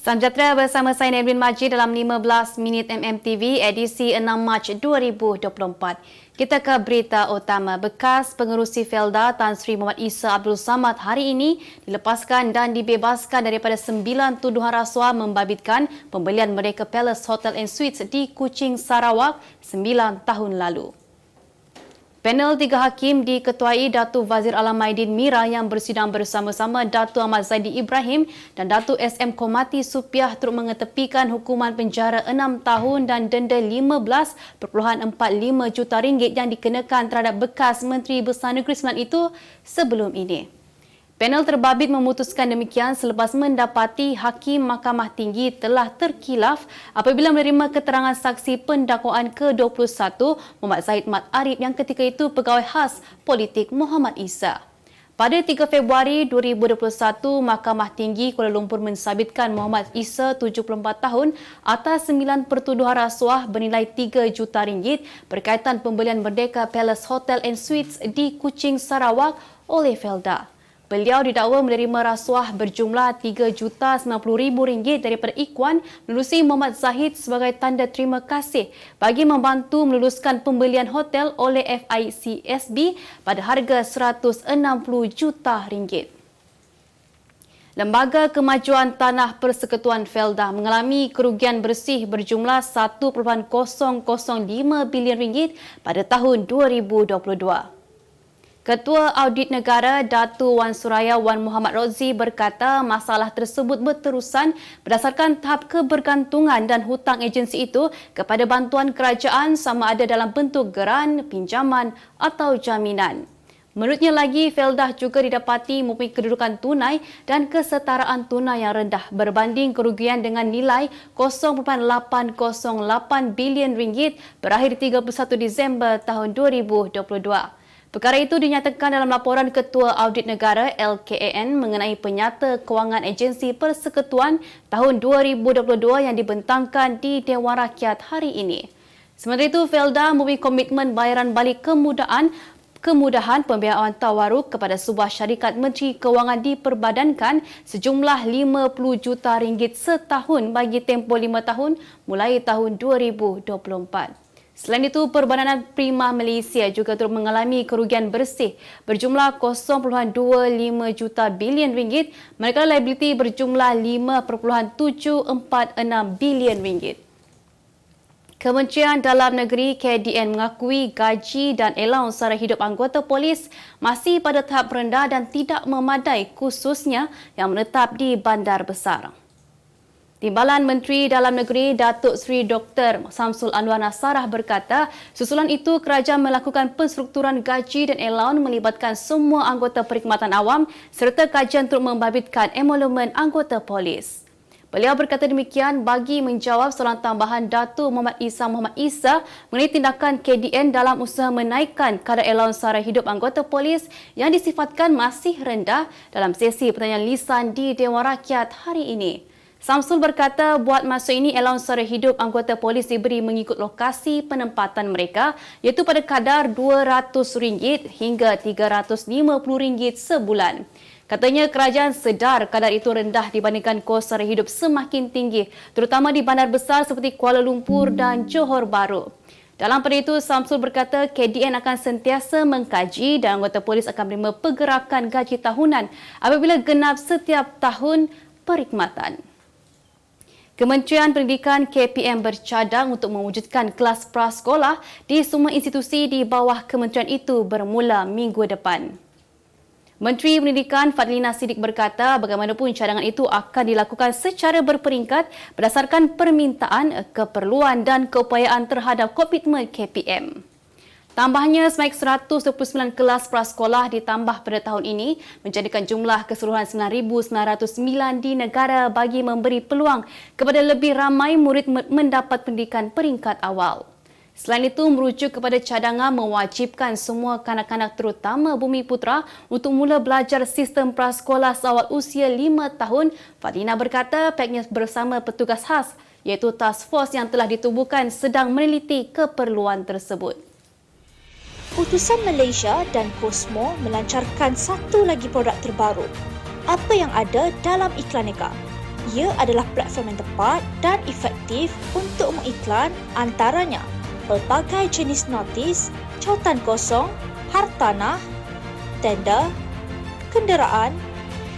Salam bersama saya Nevin Majid dalam 15 minit MMTV edisi 6 Mac 2024. Kita ke berita utama. Bekas pengerusi Felda Tan Sri Muhammad Isa Abdul Samad hari ini dilepaskan dan dibebaskan daripada 9 tuduhan rasuah membabitkan pembelian mereka Palace Hotel and Suites di Kuching, Sarawak 9 tahun lalu. Panel 3 hakim diketuai Datuk Wazir Alam Aidin Mira yang bersidang bersama-sama Datuk Ahmad Zaidi Ibrahim dan Datuk SM Komati Supiah turut mengetepikan hukuman penjara 6 tahun dan denda 15.45 juta ringgit yang dikenakan terhadap bekas Menteri Besar Negeri Sembilan itu sebelum ini. Panel terbabit memutuskan demikian selepas mendapati Hakim Mahkamah Tinggi telah terkilaf apabila menerima keterangan saksi pendakwaan ke-21 Muhammad Zahid Mat Arif yang ketika itu pegawai khas politik Muhammad Isa. Pada 3 Februari 2021, Mahkamah Tinggi Kuala Lumpur mensabitkan Muhammad Isa 74 tahun atas 9 pertuduhan rasuah bernilai 3 juta ringgit berkaitan pembelian Merdeka Palace Hotel and Suites di Kuching, Sarawak oleh Felda. Beliau didakwa menerima rasuah berjumlah RM3.090.000 daripada Ikhwan menerusi Muhammad Zahid sebagai tanda terima kasih bagi membantu meluluskan pembelian hotel oleh FICSB pada harga RM160 juta. Lembaga Kemajuan Tanah Persekutuan Felda mengalami kerugian bersih berjumlah RM1.005 bilion pada tahun 2022. Ketua Audit Negara Datuk Wan Suraya Wan Muhammad Rozi berkata masalah tersebut berterusan berdasarkan tahap kebergantungan dan hutang agensi itu kepada bantuan kerajaan sama ada dalam bentuk geran, pinjaman atau jaminan. Menurutnya lagi, Felda juga didapati mempunyai kedudukan tunai dan kesetaraan tunai yang rendah berbanding kerugian dengan nilai RM0.808 bilion berakhir 31 Disember tahun 2022. Perkara itu dinyatakan dalam laporan Ketua Audit Negara LKAN mengenai penyata kewangan agensi persekutuan tahun 2022 yang dibentangkan di Dewan Rakyat hari ini. Sementara itu, Felda mempunyai komitmen bayaran balik kemudahan pembiayaan tawaruk kepada sebuah syarikat Menteri Kewangan diperbadankan sejumlah RM50 juta setahun bagi tempoh 5 tahun mulai tahun 2024. Selain itu, Perbadanan Prima Malaysia juga turut mengalami kerugian bersih berjumlah RM0.25 juta bilion, manakala liability berjumlah RM5.746 bilion. Kementerian Dalam Negeri KDN mengakui gaji dan allowance sara hidup anggota polis masih pada tahap rendah dan tidak memadai khususnya yang menetap di bandar besar. Timbalan Menteri Dalam Negeri Datuk Seri Dr. Samsul Anwar Nasarah berkata, susulan itu kerajaan melakukan penstrukturan gaji dan allowance melibatkan semua anggota perkhidmatan awam serta kajian untuk membabitkan emolumen anggota polis. Beliau berkata demikian bagi menjawab soalan tambahan Datuk Muhammad Isa mengenai tindakan KDN dalam usaha menaikkan kadar allowance sara hidup anggota polis yang disifatkan masih rendah dalam sesi pertanyaan lisan di Dewan Rakyat hari ini. Samsul berkata buat masa ini allowance sara hidup anggota polis diberi mengikut lokasi penempatan mereka iaitu pada kadar RM200 hingga RM350 sebulan. Katanya kerajaan sedar kadar itu rendah dibandingkan kos sara hidup semakin tinggi terutama di bandar besar seperti Kuala Lumpur dan Johor Bahru. Dalam pada itu, Samsul berkata KDN akan sentiasa mengkaji dan anggota polis akan menerima pergerakan gaji tahunan apabila genap setiap tahun perkhidmatan. Kementerian Pendidikan KPM bercadang untuk mewujudkan kelas prasekolah di semua institusi di bawah kementerian itu bermula minggu depan. Menteri Pendidikan Fadlina Siddiq berkata bagaimanapun cadangan itu akan dilakukan secara berperingkat berdasarkan permintaan, keperluan dan keupayaan terhadap komitmen KPM. Tambahnya, sebaik 129 kelas prasekolah ditambah pada tahun ini menjadikan jumlah keseluruhan 9,909 di negara bagi memberi peluang kepada lebih ramai murid mendapat pendidikan peringkat awal. Selain itu, merujuk kepada cadangan mewajibkan semua kanak-kanak terutama Bumi Putra untuk mula belajar sistem prasekolah seawal usia 5 tahun, Fadlina berkata pihaknya bersama petugas khas iaitu task force yang telah ditubuhkan sedang meneliti keperluan tersebut. Utusan Malaysia dan Cosmo melancarkan satu lagi produk terbaru. Apa yang ada dalam iklan mereka? Ia adalah platform yang tepat dan efektif untuk mengiklan antaranya pelbagai jenis notis, cautan kosong, hartanah, tender, kenderaan,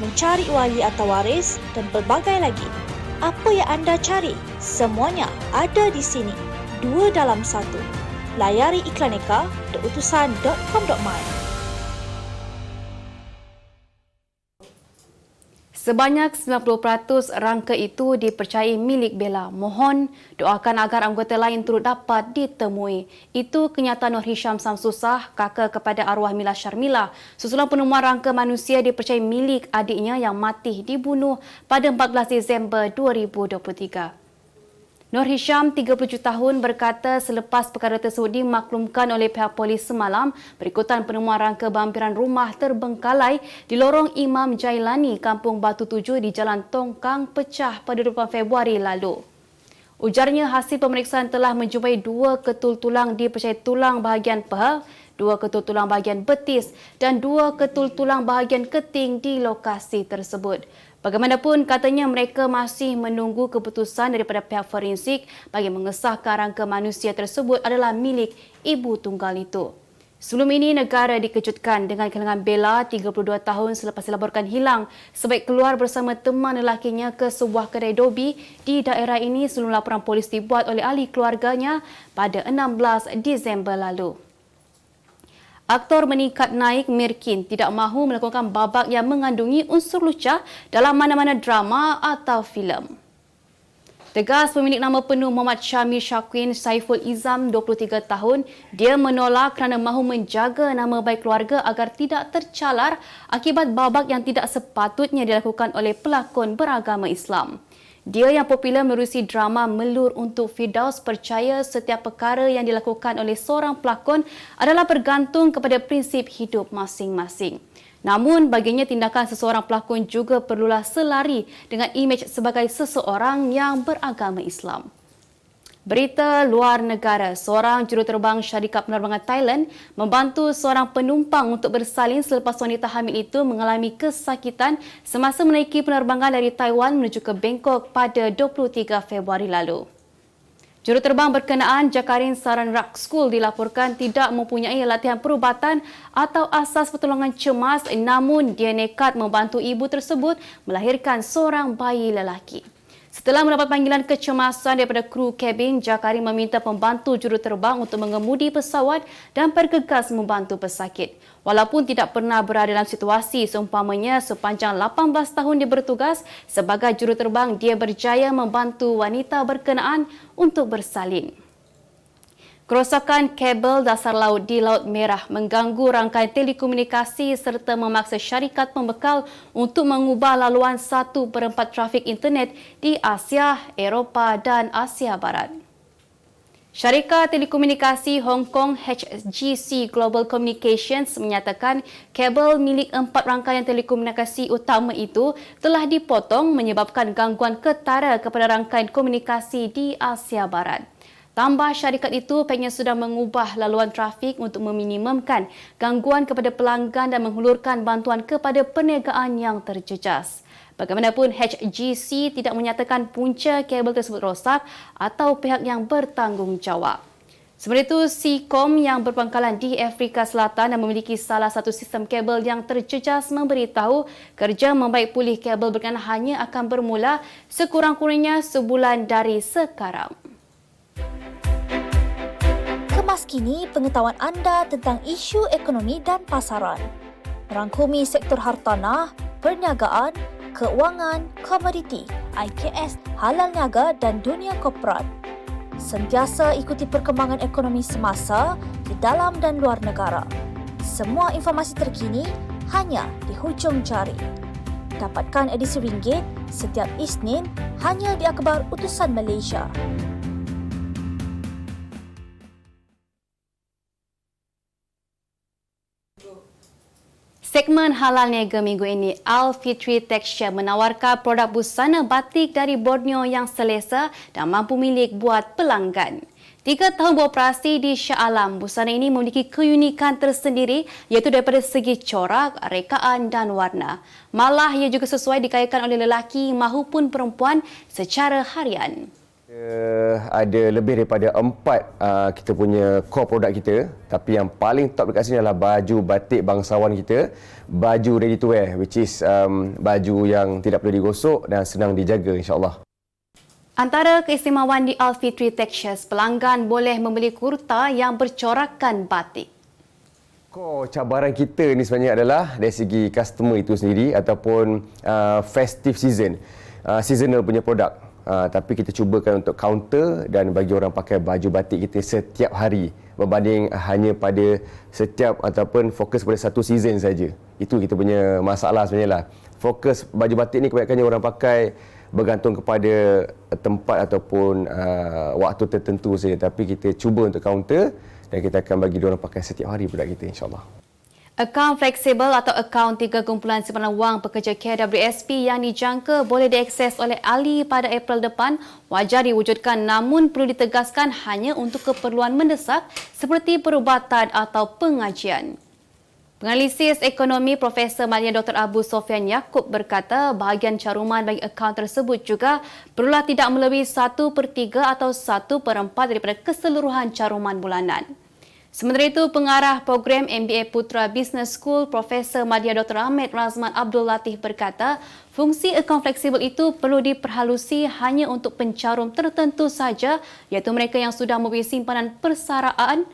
mencari wali atau waris dan pelbagai lagi. Apa yang anda cari? Semuanya ada di sini. 2 dalam 1. Layari iklaneka.utusan.com.my. Sebanyak 90% rangka itu dipercayai milik Bella. Mohon doakan agar anggota lain turut dapat ditemui. Itu kenyataan Nur Hisham Samsusah, kakak kepada arwah Mila Sharmila, susulan penemuan rangka manusia dipercayai milik adiknya yang mati dibunuh pada 14 Disember 2023. Nur Hisham, 37 tahun, berkata selepas perkara tersebut dimaklumkan oleh pihak polis semalam berikutan penemuan rangka bampiran rumah terbengkalai di lorong Imam Jailani, Kampung Batu 7 di Jalan Tongkang pecah pada 20 Februari lalu. Ujarnya hasil pemeriksaan telah menjumpai 2 ketul tulang dipercayai tulang bahagian paha, 2 ketul tulang bahagian betis dan 2 ketul tulang bahagian keting di lokasi tersebut. Bagaimanapun, katanya mereka masih menunggu keputusan daripada pihak forensik bagi mengesahkan rangka manusia tersebut adalah milik ibu tunggal itu. Sebelum ini, negara dikejutkan dengan kehilangan Bella, 32 tahun selepas dilaporkan hilang sebaik keluar bersama teman lelakinya ke sebuah kedai dobi di daerah ini sebelum laporan polis dibuat oleh ahli keluarganya pada 16 Disember lalu. Aktor meningkat naik Mirkin tidak mahu melakukan babak yang mengandungi unsur lucah dalam mana-mana drama atau filem. Tegas pemilik nama penuh Muhammad Syamil Syakwin Saiful Izam, 23 tahun, dia menolak kerana mahu menjaga nama baik keluarga agar tidak tercalar akibat babak yang tidak sepatutnya dilakukan oleh pelakon beragama Islam. Dia yang popular menerusi drama Melur untuk Firdaus percaya setiap perkara yang dilakukan oleh seorang pelakon adalah bergantung kepada prinsip hidup masing-masing. Namun, baginya tindakan seseorang pelakon juga perlulah selari dengan imej sebagai seseorang yang beragama Islam. Berita luar negara, seorang juruterbang syarikat penerbangan Thailand membantu seorang penumpang untuk bersalin selepas wanita hamil itu mengalami kesakitan semasa menaiki penerbangan dari Taiwan menuju ke Bangkok pada 23 Februari lalu. Juruterbang berkenaan Jakarin Saran Rak School dilaporkan tidak mempunyai latihan perubatan atau asas pertolongan cemas, namun dia nekat membantu ibu tersebut melahirkan seorang bayi lelaki. Setelah mendapat panggilan kecemasan daripada kru kabin, Jakarin meminta pembantu juruterbang untuk mengemudi pesawat dan bergegas membantu pesakit. Walaupun tidak pernah berada dalam situasi seumpamanya sepanjang 18 tahun dia bertugas sebagai juruterbang, dia berjaya membantu wanita berkenaan untuk bersalin. Kerosakan kabel dasar laut di Laut Merah mengganggu rangkaian telekomunikasi serta memaksa syarikat pembekal untuk mengubah laluan 1/4 trafik internet di Asia, Eropah dan Asia Barat. Syarikat Telekomunikasi Hong Kong HGC Global Communications menyatakan kabel milik 4 rangkaian telekomunikasi utama itu telah dipotong menyebabkan gangguan ketara kepada rangkaian komunikasi di Asia Barat. Tambah, syarikat itu pihaknya sudah mengubah laluan trafik untuk meminimumkan gangguan kepada pelanggan dan menghulurkan bantuan kepada perniagaan yang terjejas. Bagaimanapun, HGC tidak menyatakan punca kabel tersebut rosak atau pihak yang bertanggungjawab. Sementara itu, Seacom yang berpangkalan di Afrika Selatan dan memiliki salah satu sistem kabel yang terjejas memberitahu kerja membaik pulih kabel berkenaan hanya akan bermula sekurang-kurangnya sebulan dari sekarang. Kemas kini pengetahuan anda tentang isu ekonomi dan pasaran. Merangkumi sektor hartanah, perniagaan, keuangan, komoditi, IKS, halal niaga dan dunia korporat. Sentiasa ikuti perkembangan ekonomi semasa di dalam dan luar negara. Semua informasi terkini hanya di hujung jari. Dapatkan edisi ringgit setiap Isnin hanya di Akhbar Utusan Malaysia. Segmen Halal Niaga minggu ini, Al-Fitri Texture menawarkan produk busana batik dari Borneo yang selesa dan mampu milik buat pelanggan. 3 tahun beroperasi di Shah Alam, busana ini memiliki keunikan tersendiri iaitu daripada segi corak, rekaan dan warna. Malah ia juga sesuai dikayakan oleh lelaki mahupun perempuan secara harian. Ada lebih daripada 4 kita punya core produk kita, tapi yang paling top dekat sini adalah baju batik bangsawan kita, baju ready to wear, which is baju yang tidak perlu digosok dan senang dijaga, insyaAllah. Antara keistimewaan di Al-Fitri Textures, pelanggan boleh membeli kurta yang bercorakkan batik. Core cabaran kita ni sebenarnya adalah dari segi customer itu sendiri ataupun festive season, seasonal punya produk. Tapi kita cubakan untuk counter dan bagi orang pakai baju batik kita setiap hari berbanding hanya pada setiap ataupun fokus pada satu season saja. Itu kita punya masalah sebenarnya lah. Fokus baju batik ni kebanyakannya orang pakai bergantung kepada tempat ataupun waktu tertentu saja. Tapi kita cuba untuk counter dan kita akan bagi orang pakai setiap hari produk kita, insyaAllah. Akaun fleksibel atau akaun 3 kumpulan simpanan wang pekerja KWSP yang dijangka boleh diakses oleh ahli pada April depan wajar diwujudkan, namun perlu ditegaskan hanya untuk keperluan mendesak seperti perubatan atau pengajian. Penganalisis ekonomi Profesor Malia Dr. Abu Sofyan Yaakob berkata bahagian caruman bagi akaun tersebut juga perlulah tidak melebihi 1/3 atau 1/4 daripada keseluruhan caruman bulanan. Sementara itu, pengarah program MBA Putra Business School Profesor Madya Dr. Ahmed Razman Abdul Latif berkata, fungsi akaun fleksibel itu perlu diperhalusi hanya untuk pencarum tertentu saja, iaitu mereka yang sudah mempunyai simpanan persaraan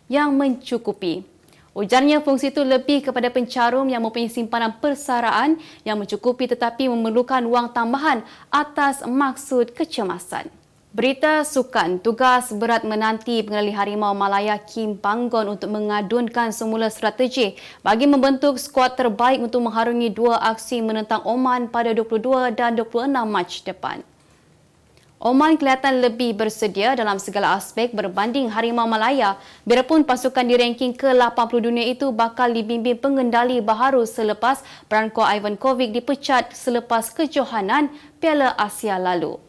yang mencukupi. Ujarnya, fungsi itu lebih kepada pencarum yang mempunyai simpanan persaraan yang mencukupi tetapi memerlukan wang tambahan atas maksud kecemasan. Berita sukan, tugas berat menanti pengendali Harimau Malaya Kim Panggon untuk mengadunkan semula strategi bagi membentuk skuad terbaik untuk mengharungi 2 aksi menentang Oman pada 22 dan 26 Mac depan. Oman kelihatan lebih bersedia dalam segala aspek berbanding Harimau Malaya, biarpun pasukan di ranking ke-80 dunia itu bakal dibimbing pengendali baharu selepas Branko Ivankovic dipecat selepas kejohanan Piala Asia lalu.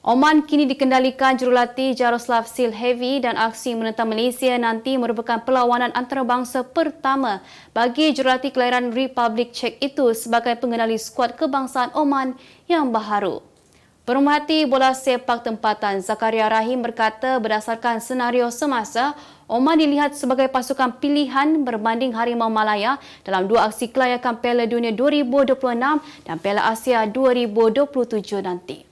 Oman kini dikendalikan jurulatih Jaroslav Silhevi dan aksi menentang Malaysia nanti merupakan perlawanan antarabangsa pertama bagi jurulatih kelahiran Republik Czech itu sebagai pengendali skuad kebangsaan Oman yang baharu. Pemerhati bola sepak tempatan Zakaria Rahim berkata berdasarkan senario semasa, Oman dilihat sebagai pasukan pilihan berbanding Harimau Malaya dalam 2 aksi kelayakan Piala Dunia 2026 dan Piala Asia 2027 nanti.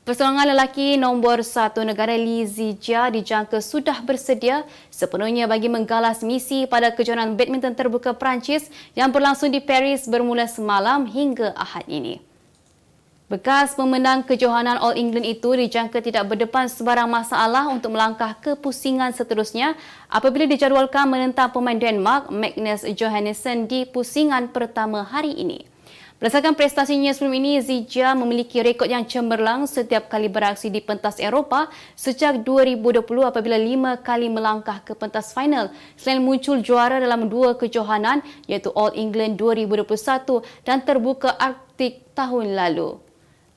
Perseorangan lelaki nombor 1 negara Li Zijia dijangka sudah bersedia sepenuhnya bagi menggalas misi pada kejohanan badminton terbuka Perancis yang berlangsung di Paris bermula semalam hingga Ahad ini. Bekas pemenang kejohanan All England itu dijangka tidak berdepan sebarang masalah untuk melangkah ke pusingan seterusnya apabila dijadualkan menentang pemain Denmark Magnus Johansson di pusingan pertama hari ini. Berdasarkan prestasinya sebelum ini, Zijia memiliki rekod yang cemerlang setiap kali beraksi di pentas Eropah sejak 2020 apabila 5 kali melangkah ke pentas final selain muncul juara dalam 2 kejohanan iaitu All England 2021 dan terbuka Arktik tahun lalu.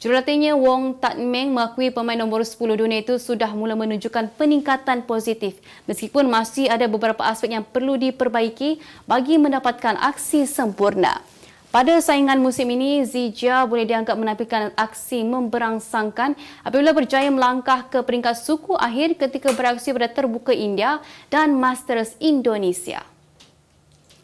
Jurulatihnya Wong Tat Meng mengakui pemain nombor 10 dunia itu sudah mula menunjukkan peningkatan positif meskipun masih ada beberapa aspek yang perlu diperbaiki bagi mendapatkan aksi sempurna. Pada saingan musim ini, Zijia boleh dianggap menampilkan aksi memberangsangkan apabila berjaya melangkah ke peringkat suku akhir ketika beraksi pada Terbuka India dan Masters Indonesia.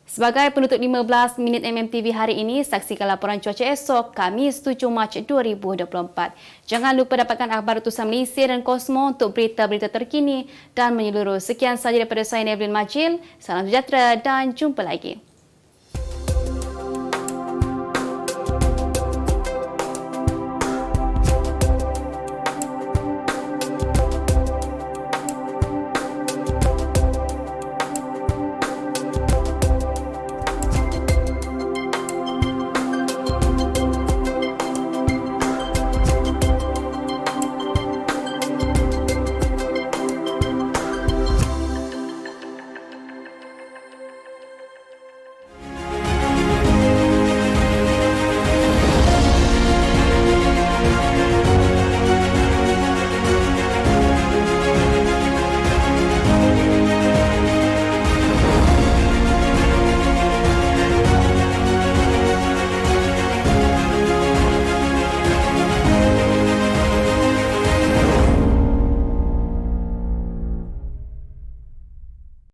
Sebagai penutup 15 minit MMTV hari ini, saksikan laporan cuaca esok, Khamis 7 Mac 2024. Jangan lupa dapatkan akhbar utusan Malaysia dan Kosmo untuk berita-berita terkini dan menyeluruh. Sekian sahaja daripada saya, Nevlin Majil. Salam sejahtera dan jumpa lagi.